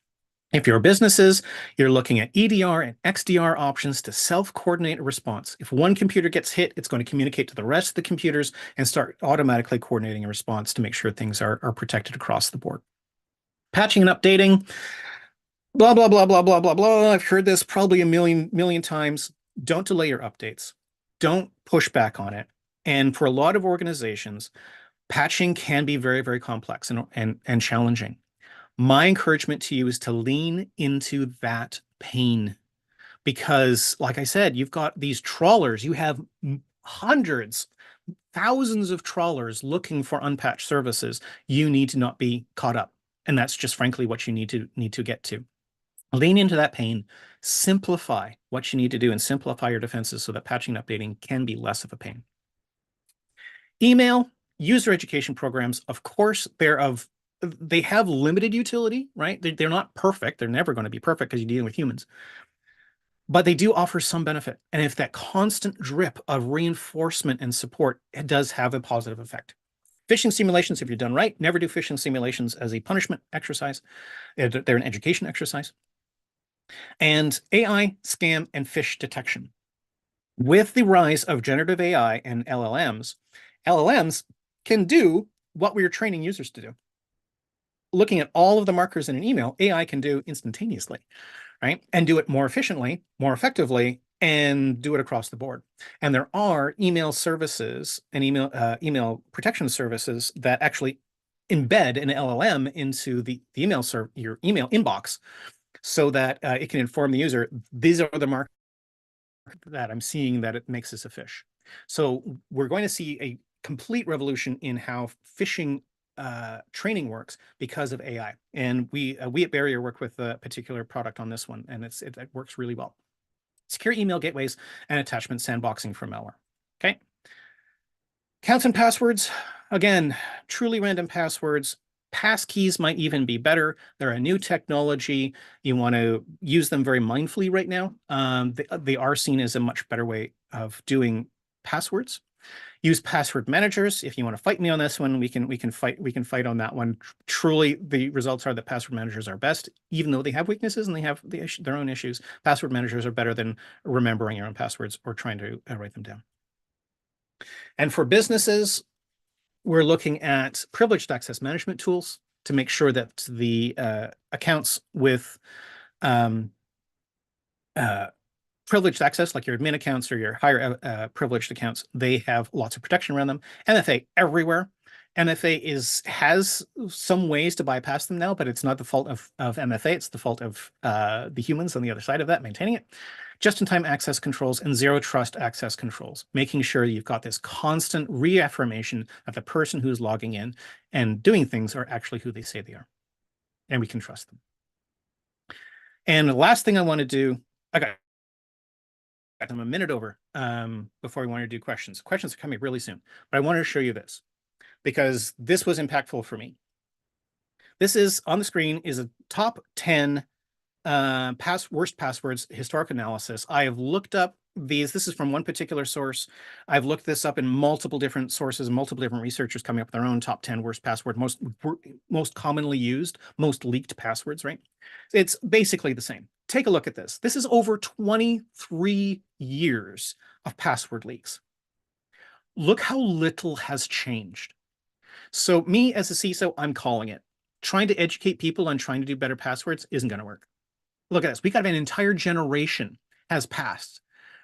Speaker 2: If you're businesses, you're looking at EDR and XDR options to self-coordinate a response. If one computer gets hit, it's going to communicate to the rest of the computers and start automatically coordinating a response to make sure things are protected across the board. Patching and updating, blah, blah, blah, blah, blah, blah, blah. I've heard this probably a million times. Don't delay your updates. Don't push back on it. And for a lot of organizations, patching can be very, very complex and challenging. My encouragement to you is to lean into that pain because, like I said, you've got these trawlers. You have hundreds, thousands of trawlers looking for unpatched services. You need to not be caught up. And that's just frankly what you need to get to. Lean into that pain, simplify what you need to do and simplify your defenses so that patching and updating can be less of a pain. Email, user education programs, of course, they have limited utility, right? They're not perfect. They're never going to be perfect because you're dealing with humans. But they do offer some benefit. And if that constant drip of reinforcement and support, it does have a positive effect. Phishing simulations, if you're done right, never do phishing simulations as a punishment exercise. They're an education exercise. And AI, scam, and phish detection. With the rise of generative AI and LLMs can do what we are training users to do. Looking at all of the markers in an email, AI can do instantaneously, right? And do it more efficiently, more effectively, and do it across the board. And there are email services and email protection services that actually embed an LLM into your email inbox so that it can inform the user, these are the markers that I'm seeing that it makes this a phish. So we're going to see a complete revolution in how phishing training works because of AI. And we at Barrier work with a particular product on this one, and it works really well. Secure email gateways and attachment sandboxing for malware. Okay. Counts and passwords. Again, truly random passwords. Passkeys might even be better. They're a new technology. You want to use them very mindfully right now. They are seen as a much better way of doing passwords. Use password managers. If you want to fight me on this one, we can fight on that one. Truly, the results are that password managers are best, even though they have weaknesses and they have their own issues. Password managers are better than remembering your own passwords or trying to write them down. And for businesses, we're looking at privileged access management tools to make sure that the accounts with privileged access, like your admin accounts or your higher privileged accounts, they have lots of protection around them. MFA everywhere. MFA has some ways to bypass them now, but it's not the fault of MFA. It's the fault of the humans on the other side of that maintaining it. Just-in-time access controls and zero trust access controls, making sure you've got this constant reaffirmation that the person who's logging in and doing things are actually who they say they are, and we can trust them. And the last thing I want to do, I got them a minute over before we want to do questions. Questions are coming really soon, but I wanted to show you this because this was impactful for me. This is on the screen is a top 10 worst passwords historic analysis. I have looked up these. This is from one particular source. I've looked this up in multiple different sources, multiple different researchers coming up with their own top 10 worst password, most commonly used, most leaked passwords, right? It's basically the same. Take a look at this. This is over 23 years of password leaks. Look how little has changed. So me as a CISO, I'm calling it. Trying to educate people on trying to do better passwords isn't going to work. Look at this. We got an entire generation has passed,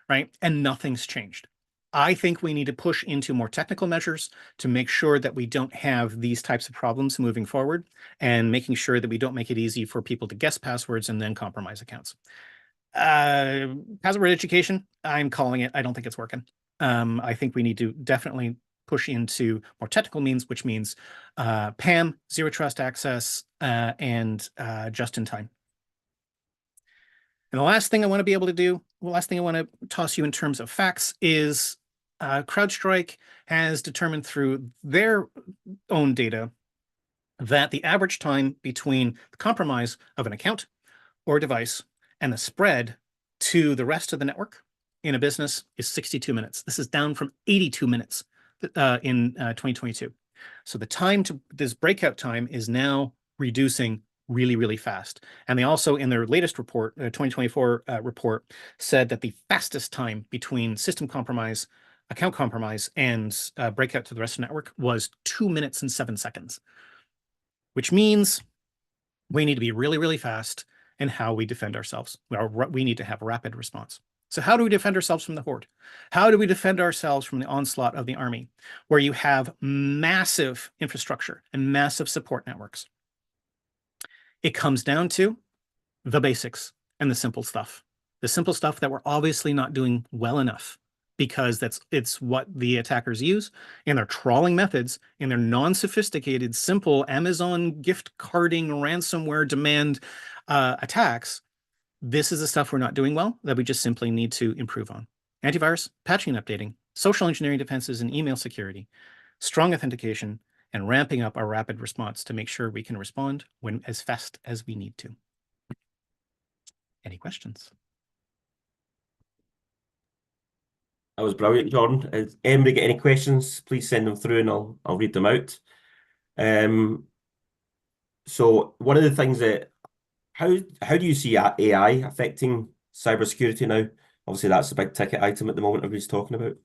Speaker 2: right? And nothing's changed. I think we need to push into more technical measures to make sure that we don't have these types of problems moving forward and making sure that we don't make it easy for people to guess passwords and then compromise accounts. Password education, I'm calling it. I don't think it's working. I think we need to definitely push into more technical means, which means PAM, zero trust access, and just in time. And the last thing I want to be able to do, the last thing I want to toss you in terms of facts is CrowdStrike has determined through their own data that the average time between the compromise of an account or device and the spread to the rest of the network in a business is 62 minutes. This is down from 82 minutes in 2022. So the time to this breakout time is now reducing really, really fast. And they also, in their latest report, 2024 report, said that the fastest time between system compromise, account compromise, and breakout to the rest of the network was 2 minutes and 7 seconds, which means we need to be really, really fast in how we defend ourselves. We need to have a rapid response. So how do we defend ourselves from the horde? How do we defend ourselves from the onslaught of the army, where you have massive infrastructure and massive support networks? It comes down to the basics and the simple stuff that we're obviously not doing well enough, because it's what the attackers use in their trawling methods, in their non-sophisticated, simple Amazon gift carding ransomware demand attacks. This is the stuff we're not doing well that we just simply need to improve on. Antivirus, patching and updating, social engineering defenses and email security, strong authentication, and ramping up our rapid response to make sure we can respond when as fast as we need to. Any questions?
Speaker 1: That was brilliant, Jordan. Has anybody got any questions? Please send them through and I'll read them out. Um, so one of the things that how do you see AI affecting cybersecurity now? Obviously, that's a big ticket item at the moment everybody's talking about.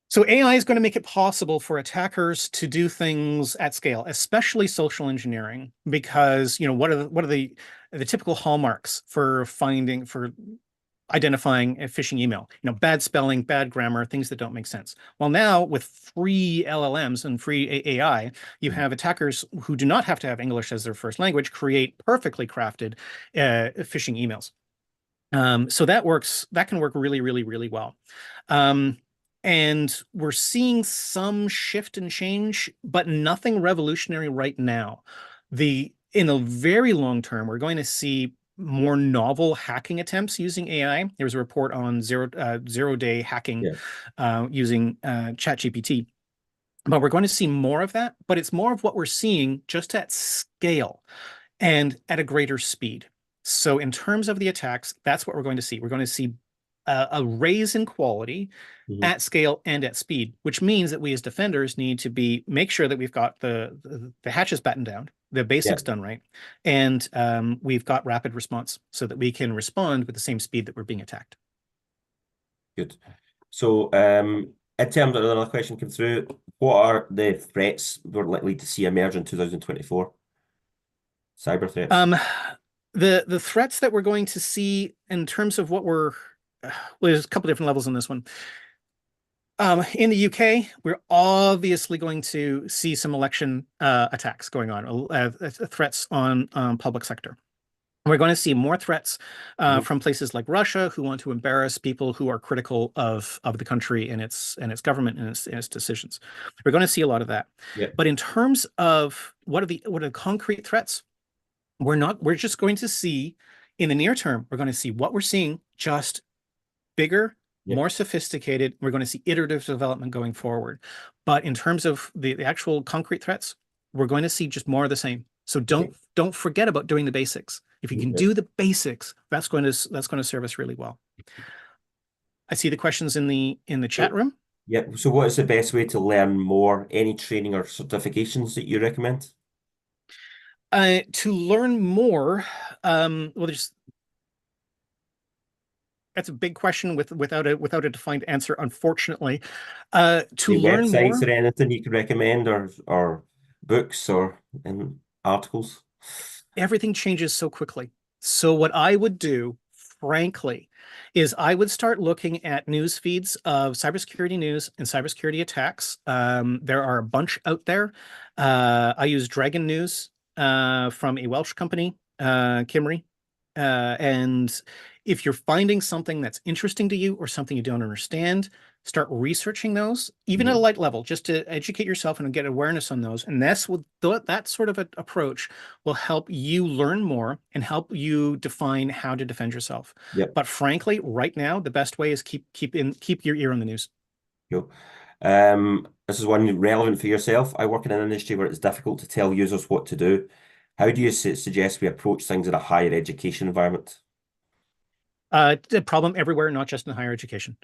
Speaker 2: So AI is going to make it possible for attackers to do things at scale, especially social engineering, because what are the typical hallmarks for identifying a phishing email? Bad spelling, bad grammar, things that don't make sense. Well, now with free LLMs and free AI, you
Speaker 1: Mhm.
Speaker 2: have attackers who do not have to have English as their first language create perfectly crafted phishing emails. So that can work really, really, really well. Um, and we're seeing some shift and change, but nothing revolutionary right now. In the very long term, we're going to see more novel hacking attempts using AI. There was a report on zero-day hacking
Speaker 1: Yeah,
Speaker 2: using ChatGPT. But we're going to see more of that, but it's more of what we're seeing just at scale and at a greater speed. So in terms of the attacks, that's what we're going to see. We're going to see a raise in quality
Speaker 1: hmm,
Speaker 2: at scale and at speed, which means that we as defenders need to make sure that we've got the hatches battened down, the
Speaker 1: yeah,
Speaker 2: basics done right, and we've got rapid response so that we can respond with the same speed that we're being attacked.
Speaker 1: good. So, in terms of another question came through, what are the threats we're likely to see emerge in 2024? Cyber threats.
Speaker 2: Um, the threats that we're going to see in terms of well, there's a couple different levels on this one. In the UK, we're obviously going to see some election attacks going on, threats on public sector. We're going to see more threats
Speaker 1: Mhm.
Speaker 2: from places like Russia, who want to embarrass people who are critical of the country and its government and its decisions. We're going to see a lot of that.
Speaker 1: Yeah,
Speaker 2: But in terms of what are the concrete threats, we're just going to see in the near term, we're going to see what we're seeing, just bigger,
Speaker 1: yeah,
Speaker 2: more sophisticated. We're going to see iterative development going forward. But in terms of the actual concrete threats, we're going to see just more of the same. So
Speaker 1: okay.
Speaker 2: don't forget about doing the basics. If you can
Speaker 1: Yeah,
Speaker 2: do the basics, that's going to serve us really well. I see the questions in the chat
Speaker 1: so,
Speaker 2: room.
Speaker 1: yeah. So what is the best way to learn more? Any training or certifications that you recommend?
Speaker 2: To learn more, well, that's a big question without a defined answer, unfortunately. To
Speaker 1: Any
Speaker 2: learn
Speaker 1: websites
Speaker 2: more,
Speaker 1: or anything you could recommend or books or articles?
Speaker 2: everything changes so quickly. So what I would do, frankly, is I would start looking at news feeds of cybersecurity news and cybersecurity attacks. There are a bunch out there. I use Dragon News from a Welsh company, Kimry. And if you're finding something that's interesting to you or something you don't understand, start researching those, even at a
Speaker 1: Mhm.
Speaker 2: light level, just to educate yourself and get awareness on those. And that sort of approach will help you learn more and help you define how to defend yourself.
Speaker 1: Yep.
Speaker 2: But frankly, right now, the best way is keep your ear on the news.
Speaker 1: Cool. This is one relevant for yourself. I work in an industry where it's difficult to tell users what to do. How do you suggest we approach things in a higher education environment?
Speaker 2: The problem everywhere, not just in higher education.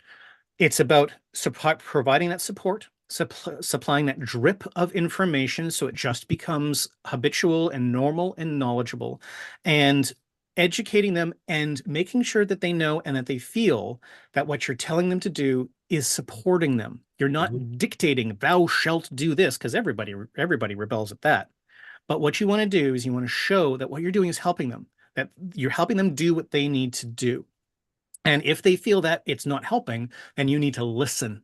Speaker 2: It's about providing that support, supplying that drip of information so it just becomes habitual and normal and knowledgeable, and educating them and making sure that they know and that they feel that what you're telling them to do is supporting them. You're
Speaker 1: Mhm.
Speaker 2: not dictating, thou shalt do this, because everybody rebels at that. But what you want to do is you want to show that what you're doing is helping them, that you're helping them do what they need to do. And if they feel that it's not helping, then you need to listen.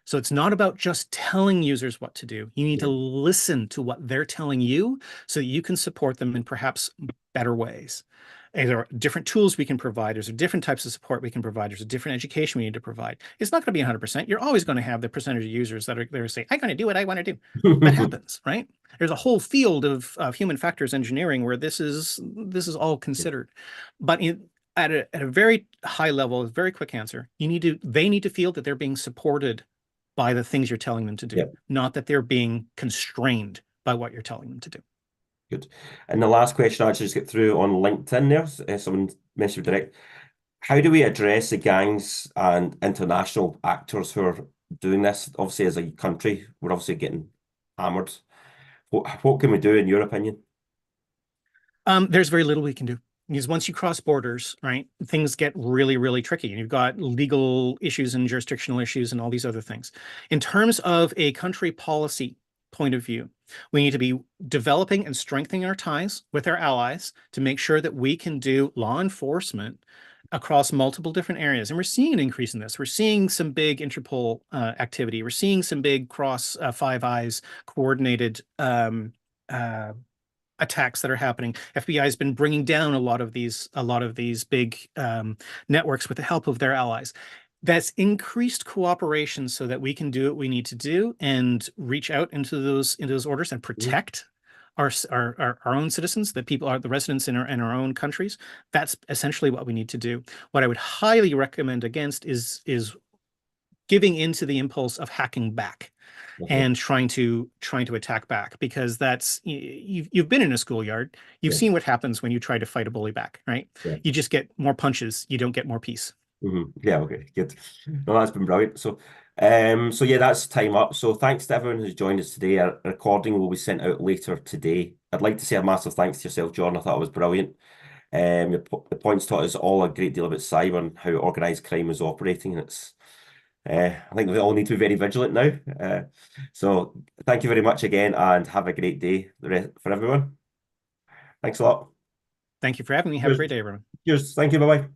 Speaker 2: So it's not about just telling users what to do. You need to
Speaker 1: Yeah,
Speaker 2: listen to what they're telling you so that you can support them in perhaps better ways. And there are different tools we can provide. There's different types of support we can provide. There's a different education we need to provide. It's not going to be 100%. You're always going to have the percentage of users that are saying, I'm going to do what I want to do. That happens, right? There's a whole field of human factors engineering where this is all considered. But at a very high level, a very quick answer, they need to feel that they're being supported by the things you're telling them to do,
Speaker 1: yeah,
Speaker 2: not that they're being constrained by what you're telling them to do.
Speaker 1: good. And the last question I actually just get through on LinkedIn there, someone mentioned direct. how do we address the gangs and international actors who are doing this? Obviously, as a country, we're obviously getting hammered. What can we do, in your opinion?
Speaker 2: There's very little we can do because once you cross borders, right, things get really, really tricky. And you've got legal issues and jurisdictional issues and all these other things. In terms of a country policy point of view, we need to be developing and strengthening our ties with our allies to make sure that we can do law enforcement across multiple different areas. And we're seeing an increase in this. We're seeing some big Interpol activity. We're seeing some big cross Five Eyes coordinated uh, attacks that are happening. FBI has been bringing down a lot of these big networks with the help of their allies. That's increased cooperation so that we can do what we need to do and reach out into those orders and
Speaker 1: Mhm.
Speaker 2: protect our own citizens, the people are the residents in our own countries. That's essentially what we need to do. What I would highly recommend against is giving into the impulse of hacking back
Speaker 1: Okay.
Speaker 2: and trying to attack back, because you've been in a schoolyard. You've
Speaker 1: Yeah.
Speaker 2: seen what happens when you try to fight a bully back, right?
Speaker 1: Yeah.
Speaker 2: You just get more punches. You don't get more peace.
Speaker 1: Yeah, okay, good. No, that's been brilliant. So yeah, that's time up. So thanks to everyone who's joined us today. Our recording will be sent out later today. I'd like to say a massive thanks to yourself, John. I thought it was brilliant. The points taught us all a great deal about cyber and how organised crime is operating. And I think we all need to be very vigilant now. So thank you very much again, and have a great day for everyone. Thanks a lot.
Speaker 2: Thank you for having me. Have a
Speaker 1: Cheers.
Speaker 2: great day, everyone.
Speaker 1: Cheers. Thank you. Bye bye.